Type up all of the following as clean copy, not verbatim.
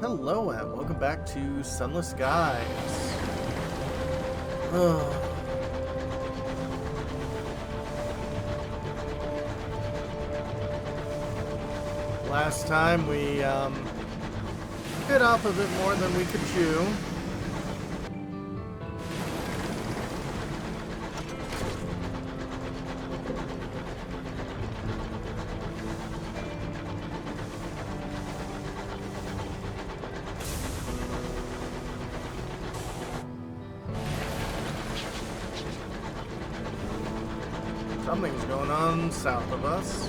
Hello and welcome back to Sunless Guys. Oh. Last time we bit off a bit more than we could chew. Something's going on south of us.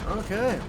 Okay.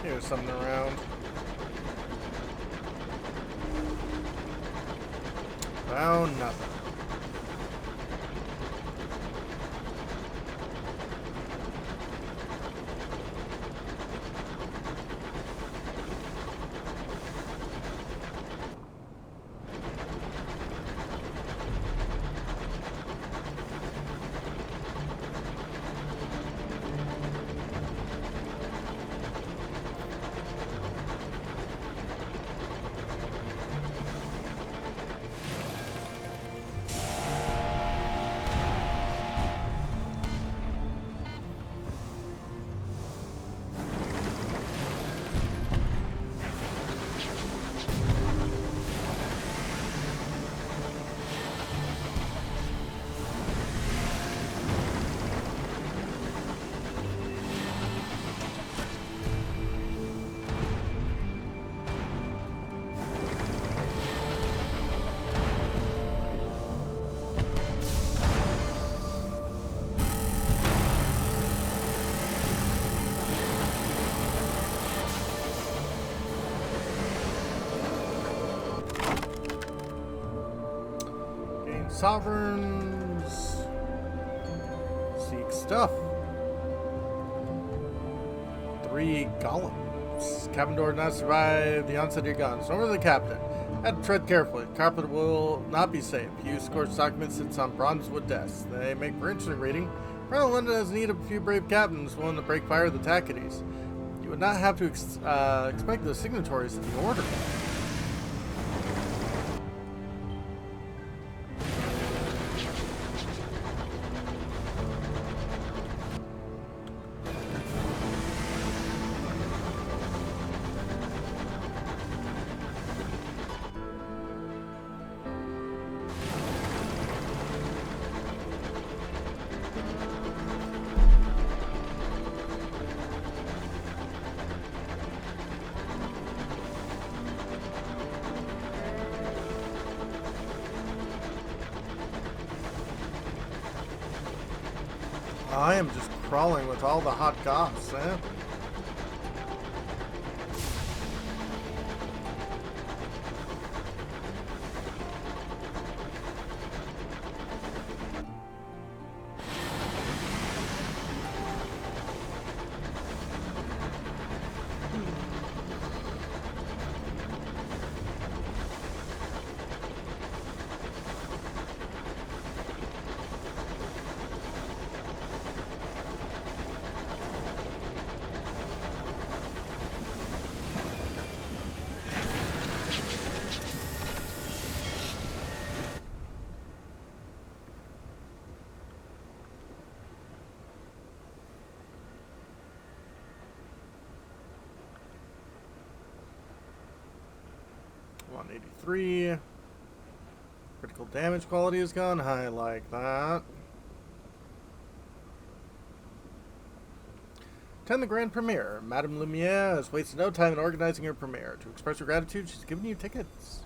Here's something around. Found nothing. Sovereigns seek stuff. 3 golems. Cabin door not survive the onset of your guns. Over to the captain. Had to tread carefully. Carpet will not be safe. Use scorched documents sits on bronzewood desks. They make for interesting reading. Colonel London has need of a few brave captains willing to break fire with the Tackities. You would not have to expect the signatories of the order. I am just crawling with all the hot goss, eh? .183. Critical damage quality has gone high like that. Attend the grand premiere. Madame Lumiere has wasted no time in organizing her premiere. To express her gratitude, she's given you tickets.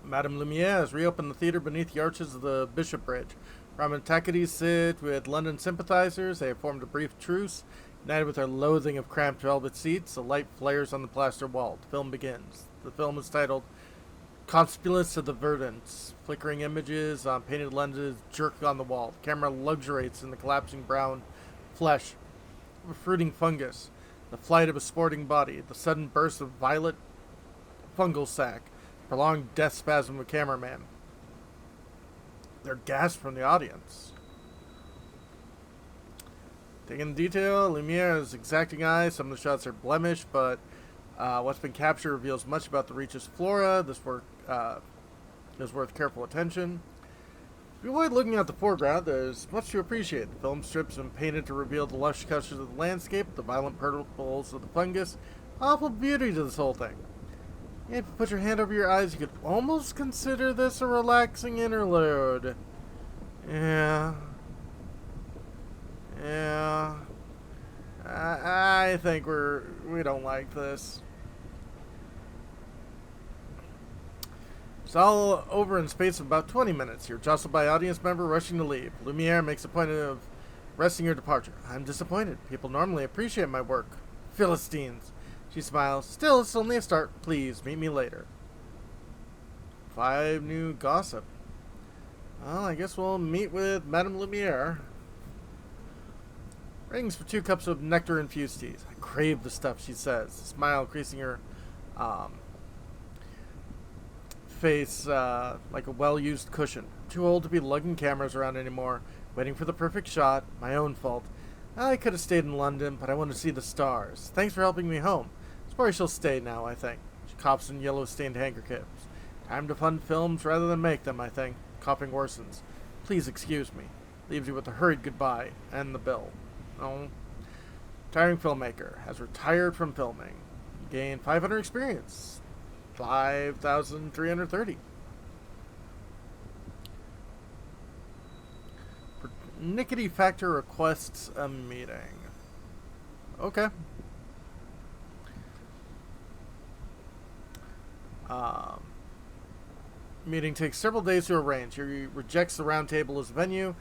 Madame Lumiere has reopened the theater beneath the arches of the Bishop Bridge. Ramatakatis sit with London sympathizers. They have formed a brief truce. United with their loathing of cramped velvet seats, a light flares on the plaster wall. The film begins. The film is titled Conspiracy of the Verdants. Flickering images on painted lenses jerk on the wall. The camera luxuriates in the collapsing brown flesh of a fruiting fungus. The flight of a sporting body. The sudden burst of violet fungal sac. Prolonged death spasm of a cameraman. They're gasped from the audience. Taking the detail, Lumiere's exacting eye. Some of the shots are blemished, but what's been captured reveals much about the Reach's flora. This work is worth careful attention. If you avoid looking at the foreground, there's much to appreciate. The film strips and painted to reveal the lush colors of the landscape, the violent purples of the fungus. Awful beauty to this whole thing. If you put your hand over your eyes, you could almost consider this a relaxing interlude. Yeah. I think we don't like this. It's all over in space of about 20 minutes. You're jostled by audience member rushing to leave. Lumiere makes a point of arresting your departure. I'm disappointed. People normally appreciate my work. Philistines. She smiles. Still, it's only a start. Please, meet me later. 5 new gossip. Well, I guess we'll meet with Madame Lumiere. Rings for 2 cups of nectar-infused teas. I crave the stuff, she says, a smile creasing her face like a well-used cushion. I'm too old to be lugging cameras around anymore, waiting for the perfect shot. My own fault. I could have stayed in London, but I wanted to see the stars. Thanks for helping me home. It's probably she'll stay now, I think. She coughs in yellow-stained handkerchiefs. Time to fund films rather than make them, I think. Coughing worsens. Please excuse me. Leaves you with a hurried goodbye and the bill. Oh. Retiring filmmaker. Has retired from filming. Gained 500 experience. 5,330. Nickety Factor requests a meeting. Okay. Meeting takes several days to arrange. He rejects the round table as venue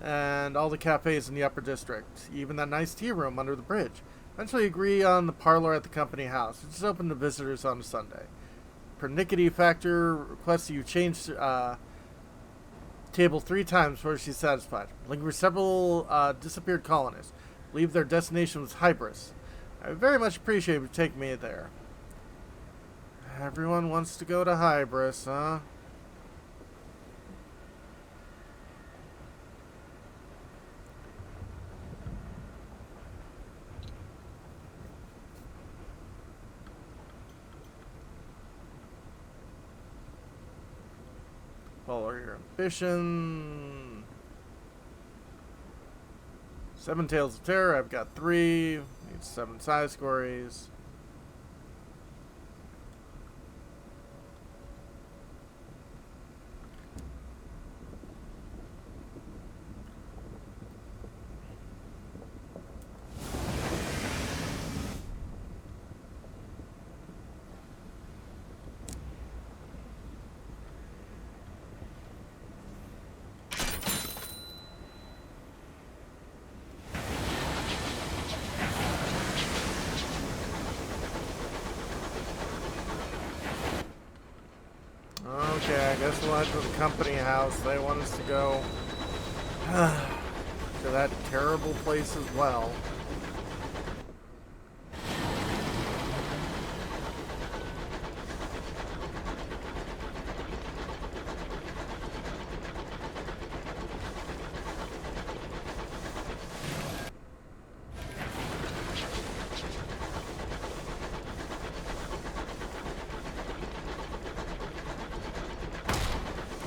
and all the cafes in the upper district, even that nice tea room under the bridge. Eventually agree on the parlor at the company house, which is open to visitors on a Sunday. Pernickety Factor requests you change table 3 times before she's satisfied. Looking for several disappeared colonists. Believe their destination was Hybris. I would very much appreciate if you take me there. Everyone wants to go to Hybris, huh? Follow your ambition. 7 Tales of Terror. I've got 3. Need 7 side stories. guess we'll head to the company house. They want us to go to that terrible place as well.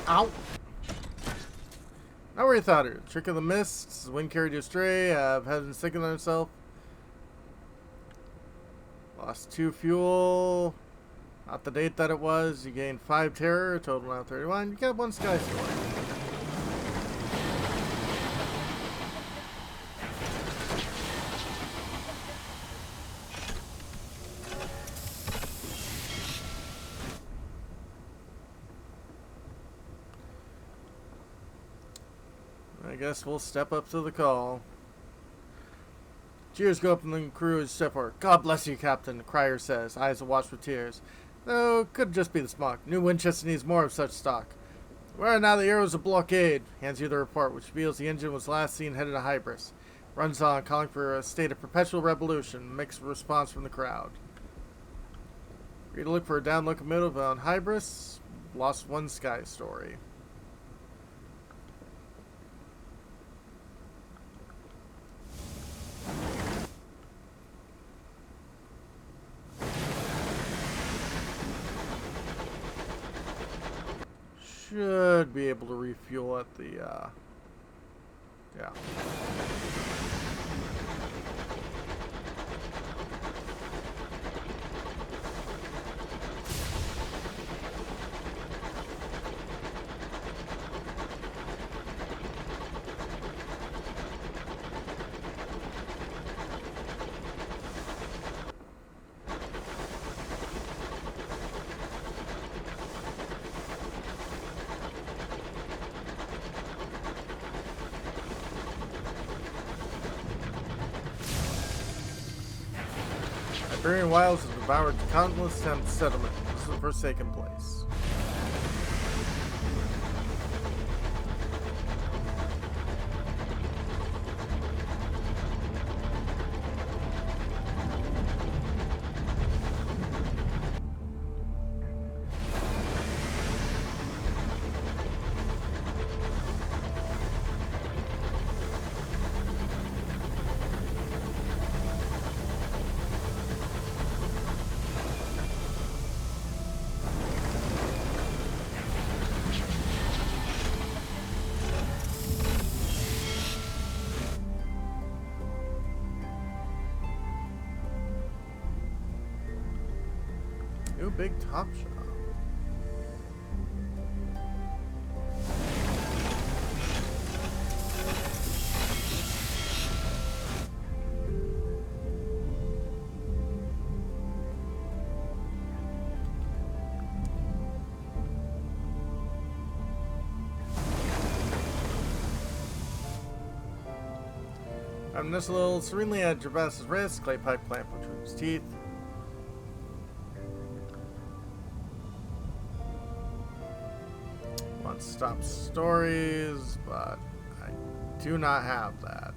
Ow! Not where you thought it. Trick of the mists. Wind carried you astray. Have had been sinking on himself. Lost 2 fuel. Not the date that it was. You gained 5 terror. Total now 31. You got 1 sky story. I guess we'll step up to the call. Cheers go up and the crew is step forward. God bless you, Captain, the crier says, eyes awash with tears. No, could just be the smoke. New Winchester needs more of such stock. Where are now the arrows of blockade? Hands you the report, which reveals the engine was last seen headed to Hybris. Runs on, calling for a state of perpetual revolution. Mixed response from the crowd. Read a look for a down locomotive on Hybris. Lost 1 sky story. Should be able to refuel at the, yeah. Iberian wilds has devoured countless settlement. This is a forsaken place. New big top shop. I'm this little serenely at Gervais's wrist, clay pipe clamp between his teeth. Stop stories, but I do not have that.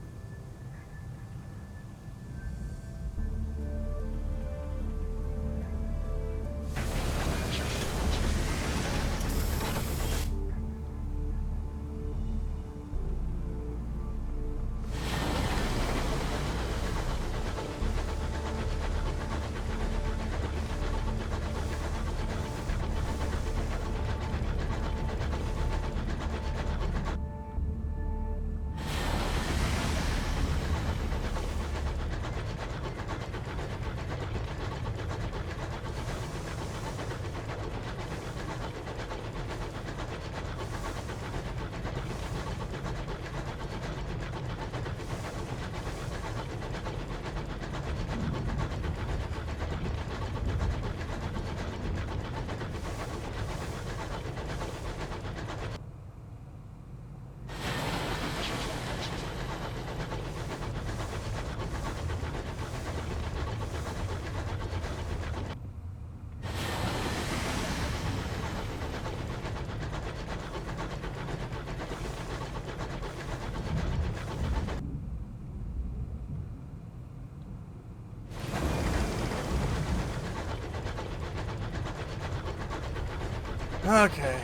Okay.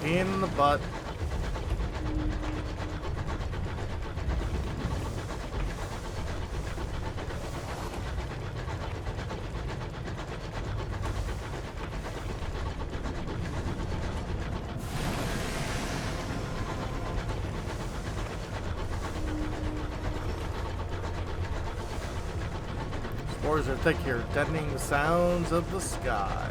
Pain in the butt. Spores are thick here, deadening the sounds of the sky.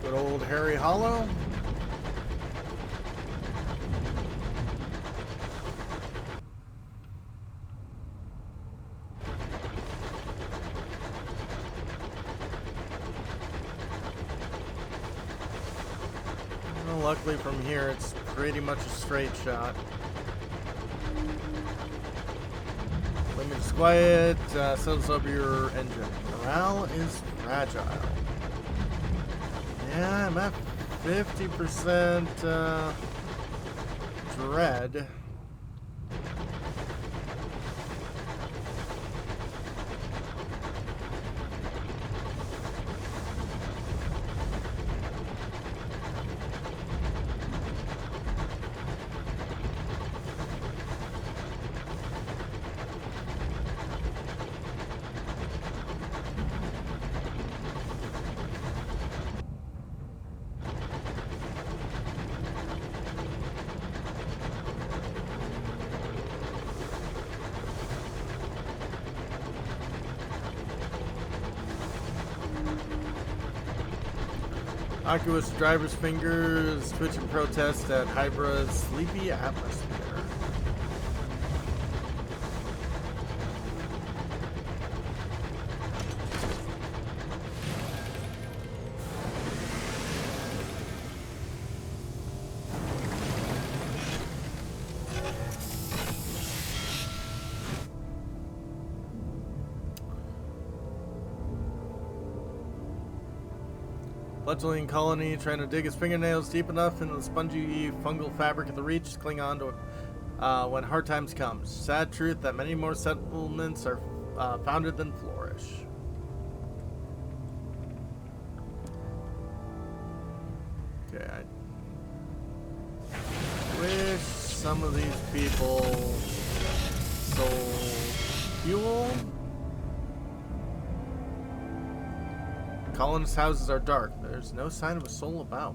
Good old Harry Hollow. Well, luckily from here it's pretty much a straight shot. Limit is quiet, settles over your engine. Morale is fragile. Yeah, I'm at 50% dread. Oculus driver's fingers twitch in protest at Hybra's sleepy atmosphere. Fledgling colony trying to dig its fingernails deep enough into the spongy fungal fabric of the reach to cling on to when hard times come. Sad truth that many more settlements are founded than flourish. Okay, I wish some of these people sold fuel. Colonists' houses are dark. There's no sign of a soul about.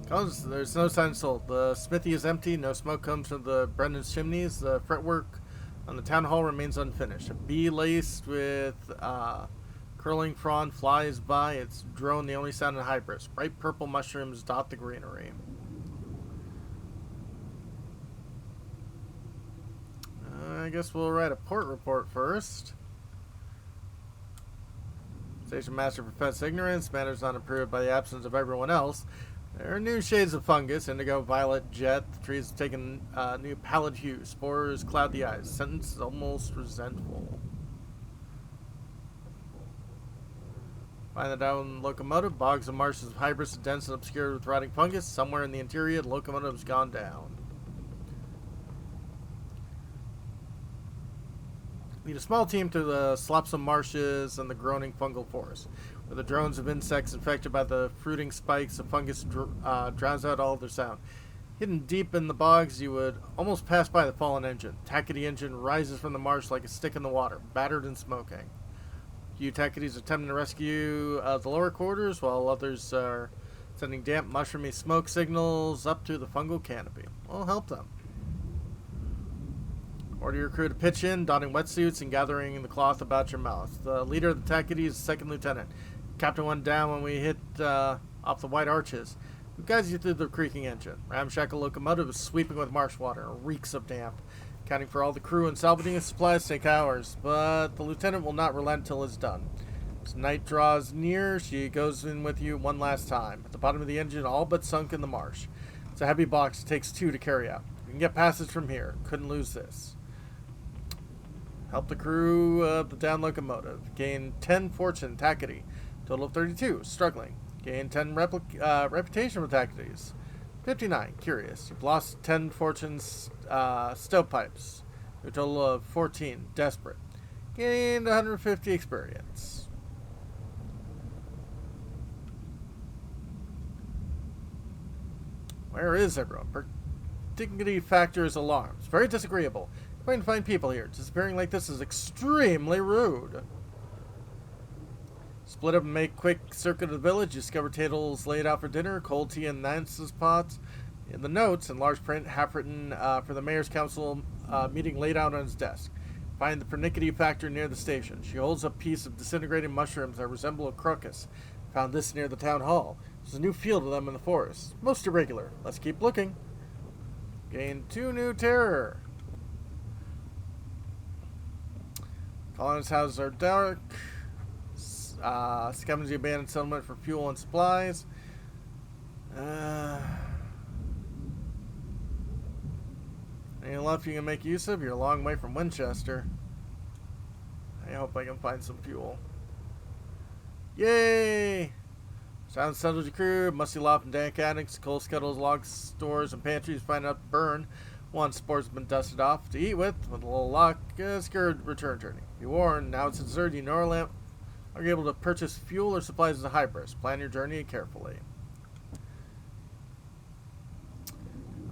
There's no sign of soul. The smithy is empty. No smoke comes from the Brendan's chimneys. The fretwork on the town hall remains unfinished. A bee laced with curling frond flies by. Its drone the only sound in Hybris. Bright purple mushrooms dot the greenery. I guess we'll write a port report first. Station Master professed ignorance. Matters not improved by the absence of everyone else. There are new shades of fungus. Indigo, violet, jet. The trees have taken new pallid hue. Spores cloud the eyes. Sentence is almost resentful. Find the down locomotive. Bogs and marshes of Hybris are dense and obscured with rotting fungus. Somewhere in the interior, the locomotive has gone down. Lead a small team to the slopsome marshes and the groaning fungal forest, where the drones of insects infected by the fruiting spikes of fungus drowns out all their sound. Hidden deep in the bogs, you would almost pass by the fallen engine. Tackety engine rises from the marsh like a stick in the water, battered and smoking. Few Tacketies are attempting to rescue the lower quarters, while others are sending damp, mushroomy smoke signals up to the fungal canopy. We'll help them. Order your crew to pitch in, donning wetsuits and gathering the cloth about your mouth. The leader of the Tacketies is second lieutenant. Captain went down when we hit off the white arches. Who guides you through the creaking engine? Ramshackle locomotive is sweeping with marsh water, reeks of damp. Accounting for all the crew and salvaging his supplies take hours, but the lieutenant will not relent till it's done. As night draws near, she goes in with you one last time. At the bottom of the engine, all but sunk in the marsh. It's a heavy box. It takes 2 to carry out. You can get passage from here. Couldn't lose this. Help the crew of the down locomotive. Gain 10 fortune tackety. Total of 32. Struggling. Gain 10 reputation with tacketies. 59. Curious. You've lost 10 fortunes stovepipes. A total of 14. Desperate. Gained 150 experience. Where is everyone? Dignity factor is alarmed. It's very disagreeable. Quite fine people here. Disappearing like this is extremely rude. Split up and make quick circuit of the village. You discover tables laid out for dinner, cold tea and Nance's pots. In the notes, in large print, half written for the mayor's council meeting laid out on his desk. Find the pernickety factor near the station. She holds a piece of disintegrating mushrooms that resemble a crocus. Found this near the town hall. There's a new field of them in the forest. Most irregular. Let's keep looking. Gain 2 new terror. Colonists' houses are dark. Scavenge the abandoned settlement for fuel and supplies. Any luck you can make use of? You're a long way from Winchester. I hope I can find some fuel. Yay! Sound settled your crew. Musty loft and dank attics, coal scuttles, log stores, and pantries find out to burn. Once spores have been dusted off to eat with a little luck, a secured return journey. Be warned, now it's deserted, you are able to purchase fuel or supplies as a hybris. Plan your journey carefully.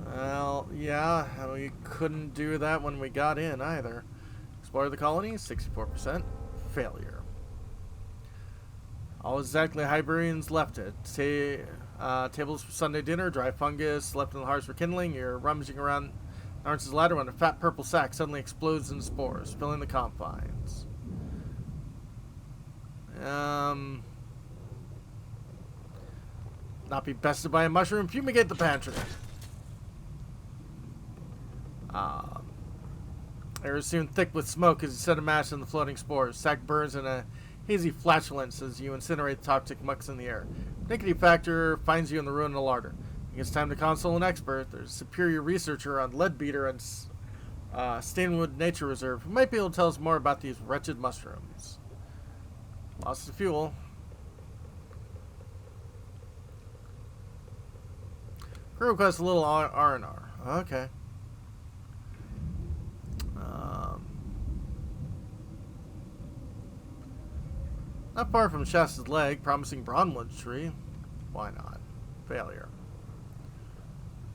Well, yeah, we couldn't do that when we got in either. Explore the colony, 64%. Failure. All exactly Hibernians left it. Tables for Sunday dinner, dry fungus left in the hearths for kindling. You're rummaging around Lawrence's ladder when a fat purple sack suddenly explodes in spores, filling the confines. Not be bested by a mushroom. Fumigate the pantry. Air is soon thick with smoke as you set a match in the floating spores. Sack burns in a hazy flatulence as you incinerate the toxic mucks in the air. Nickety factor finds you in the ruin of the larder. It's time to consult an expert. There's a superior researcher on Leadbeater and Stainwood Nature Reserve who might be able to tell us more about these wretched mushrooms. Lost the fuel. Crew requests a little R&R. Okay. Not far from Shasta's leg, promising Bronwood tree. Why not? Failure.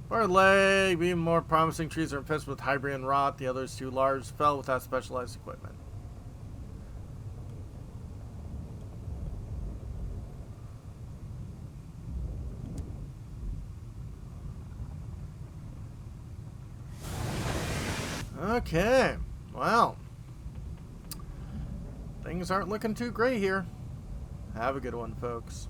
Far leg, even more promising trees are infested with Hybrian rot. The others, too large, fell without specialized equipment. Okay, well, things aren't looking too great here. Have a good one, folks.